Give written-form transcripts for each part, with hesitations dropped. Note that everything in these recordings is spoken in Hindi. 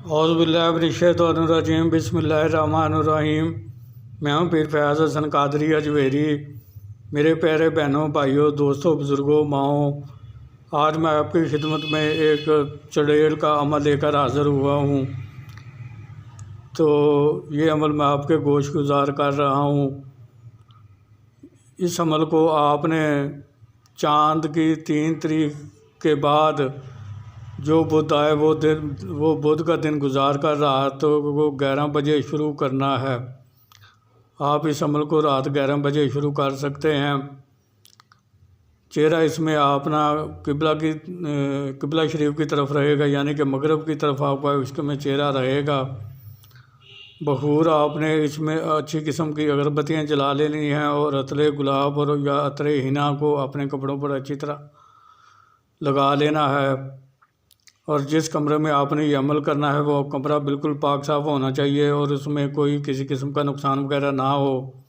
औज़ुबिल्लाहिमिनश्शैतानिर्रजीम बिस्मिल्लाहिर्रहमानिर्रहीम। मैं हूँ पीर फयाज़ हसन कादरी अजमेरी। मेरे प्यारे बहनों, भाइयों, दोस्तों, बुज़ुर्गों, माओं, आज मैं आपकी खिदमत में एक चड़ेल का अमल लेकर हाज़िर हुआ हूँ। तो ये अमल मैं आपके गोश गुजार कर रहा हूँ। इस अमल को आपने चाँद की 3 तारीख के बाद जो बुध आए वो बुध का दिन गुजार कर रहा तो वो 11 बजे शुरू करना है। आप इस अमल को रात 11 बजे शुरू कर सकते हैं। चेहरा इसमें अपना किबला शरीफ की तरफ रहेगा, यानी कि मगरब की तरफ आपका इसमें चेहरा रहेगा। बखूर आपने इसमें अच्छी किस्म की अगरबत्तियाँ जला लेनी हैं और अतरे गुलाब और या अतरे हिना को अपने कपड़ों पर अच्छी तरह लगा लेना है। और जिस कमरे में आपने ये अमल करना है वो कमरा बिल्कुल पाक साफ़ होना चाहिए और उसमें कोई किसी किस्म का नुकसान वगैरह ना हो।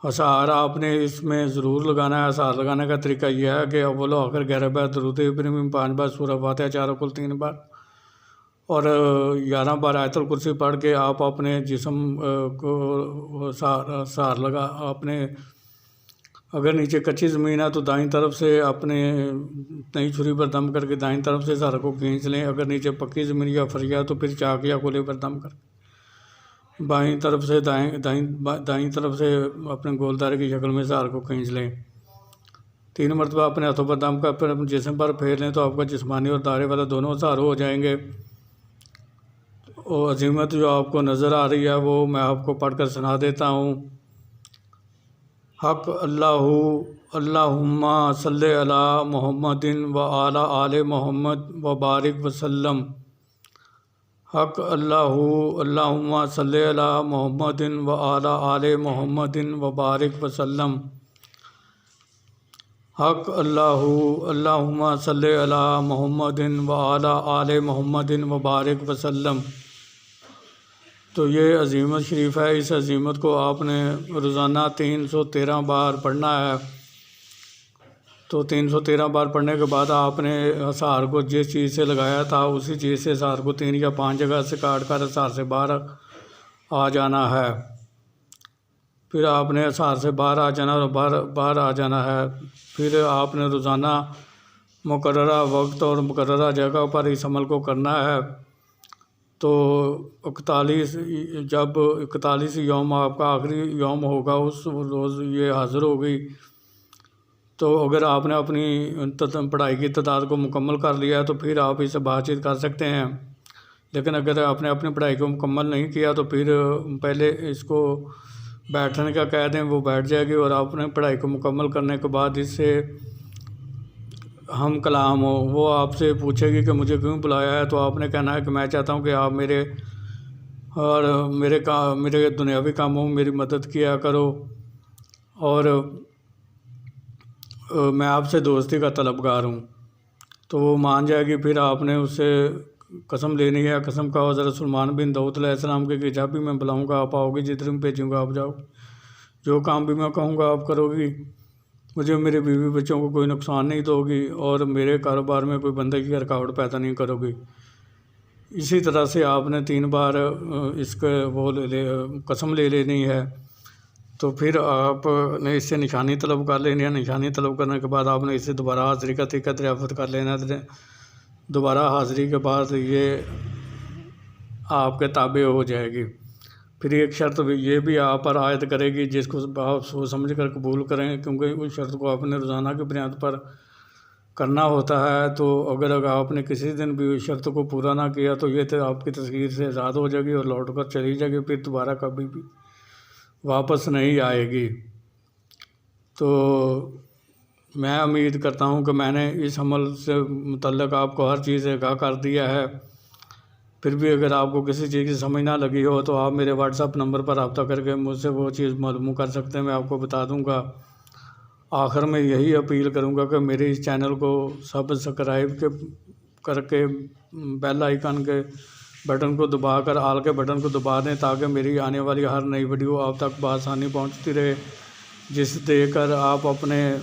हसार आपने इसमें ज़रूर लगाना है। हसार लगाने का तरीका यह है कि अव्वल आखिर 11 बार दरूद इब्राहिम 5 बार सूरह फातिहा 4 कुल 3 बार और 11 बार आयतुल कुर्सी पढ़ के आप अपने जिस्म को सहार लगा। आपने अगर नीचे कच्ची ज़मीन है तो दाईं तरफ से अपने नई छुरी पर दम करके दाईं तरफ से सहारे को खींच लें। अगर नीचे पक्की ज़मीन या फरिया तो फिर चाक या कोले पर दम कर बाईं तरफ से दाईं तरफ से अपने गोलदारे की शक्ल में सहारे को खींच लें। 3 मरतबा अपने हाथों पर दम कर फिर अपने जिस्म पर फेर लें तो आपका जिस्मानी और दायरे वाला दोनों सहारे हो जाएंगे। और अजीमत जो आपको नज़र आ रही है वो मैं आपको पढ़कर सुना देता हूँ। हक अल्लाहु अल्लाहुम्मा सल्ले अला मुहम्मदिन व आला आले मोहम्मद व बारिक वसल्लम। हक अल्लाहु अल्लाहुम्मा सल्ले अला मुहम्मदिन व आला आले मोहम्मदिन व बारिक वसल्लम। हक अल्लाहु अल्लाहुम्मा सल्ले अला मुहम्मदिन व आला आले मोहम्मदिन व बारिक वसल्लम। तो ये अजीमत शरीफ है। इस अजीमत को आपने रोज़ाना 313 बार पढ़ना है। तो 313 बार पढ़ने के बाद आपने हसार को जिस चीज़ से लगाया था उसी चीज़ से हसार को 3 या 5 जगह से काट कर हसार से बाहर आ जाना है। फिर आपने हसार से बाहर आ जाना और बाहर आ जाना है। फिर आपने रोज़ाना मुकर्ररा वक्त और मुकर्ररा जगह पर इस अमल को करना है। तो 41 यौम आपका आखिरी यौम होगा, उस रोज़ ये हाज़िर हो गई। तो अगर आपने अपनी पढ़ाई की तादाद को मुकम्मल कर लिया है तो फिर आप इससे बातचीत कर सकते हैं। लेकिन अगर आपने अपनी पढ़ाई को मुकम्मल नहीं किया तो फिर पहले इसको बैठने का कह दें, वो बैठ जाएगी। और आपने पढ़ाई को मुकम्मल करने के बाद इससे हम कलाम हो, वो आपसे पूछेगी कि मुझे क्यों बुलाया है। तो आपने कहना है कि मैं चाहता हूँ कि आप मेरे दुनियावी कामों में मेरी मदद किया करो और मैं आपसे दोस्ती का तलबगार हूँ। तो वो मान जाएगी। फिर आपने उससे कसम लेनी है। कसम का हज़रत सुलेमान बिन दाऊद अलैहिस्सलाम के जब भी मैं बुलाऊँगा आप आओगी, जिधर भी भेजूँगा आप जाओ, जो काम भी मैं कहूँगा आप करोगी, मुझे मेरे बीवी बच्चों को कोई नुकसान नहीं दोगी और मेरे कारोबार में कोई बंदगी की रुकावट पैदा नहीं करोगी। इसी तरह से आपने 3 बार कसम ले लेनी है। तो फिर आपने इससे निशानी तलब कर लेनी है। निशानी तलब करने के बाद आपने इससे दोबारा हाज़िरी का तरीका दरियाफ़त कर लेना है। दोबारा हाज़िरी के बाद ये आपके ताबे हो जाएगी। फिर एक शर्त ये भी आप पर आयद करेगी जिसको आप सोच समझ कर कबूल करें, क्योंकि उस शर्त को आपने रोज़ाना की बुनियाद पर करना होता है। तो अगर आपने किसी दिन भी उस शर्त को पूरा ना किया तो ये तो आपकी तस्वीर से आज़ाद हो जाएगी और लौट कर चली जाएगी, फिर दोबारा कभी भी वापस नहीं आएगी। तो मैं उम्मीद करता हूँ कि मैंने इस अमल से मुतल्लिक़ आपको हर चीज़ से आगाह कर दिया है। फिर भी अगर आपको किसी चीज़ की समझ ना लगी हो तो आप मेरे व्हाट्सएप नंबर पर रब्ता करके मुझसे वो चीज़ मालूम कर सकते हैं, मैं आपको बता दूंगा। आखिर में यही अपील करूंगा कि मेरे इस चैनल को सब्सक्राइब करके बेल आइकन के बटन को दबाकर आल के बटन को दबा दें ताकि मेरी आने वाली हर नई वीडियो आप तक बआसानी पहुंचती रहे, जिस देखकर आप अपने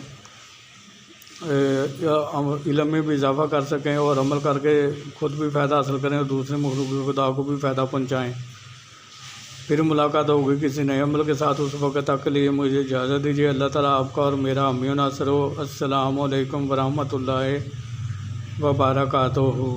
इल्म में भी इजाफ़ा कर सकें और अमल करके ख़ुद भी फ़ायदा हासिल करें और दूसरे मखलूक़ खुदा को भी फ़ायदा पहुँचाएँ। फिर मुलाकात होगी किसी नए अमल के साथ। उस वक़्त तक के लिए मुझे इजाज़त दीजिए। अल्लाह ताला आपका और मेरा हामी व नासिर हो। अस्सलामु अलैकुम व रहमतुल्लाहि व बरकातुहू।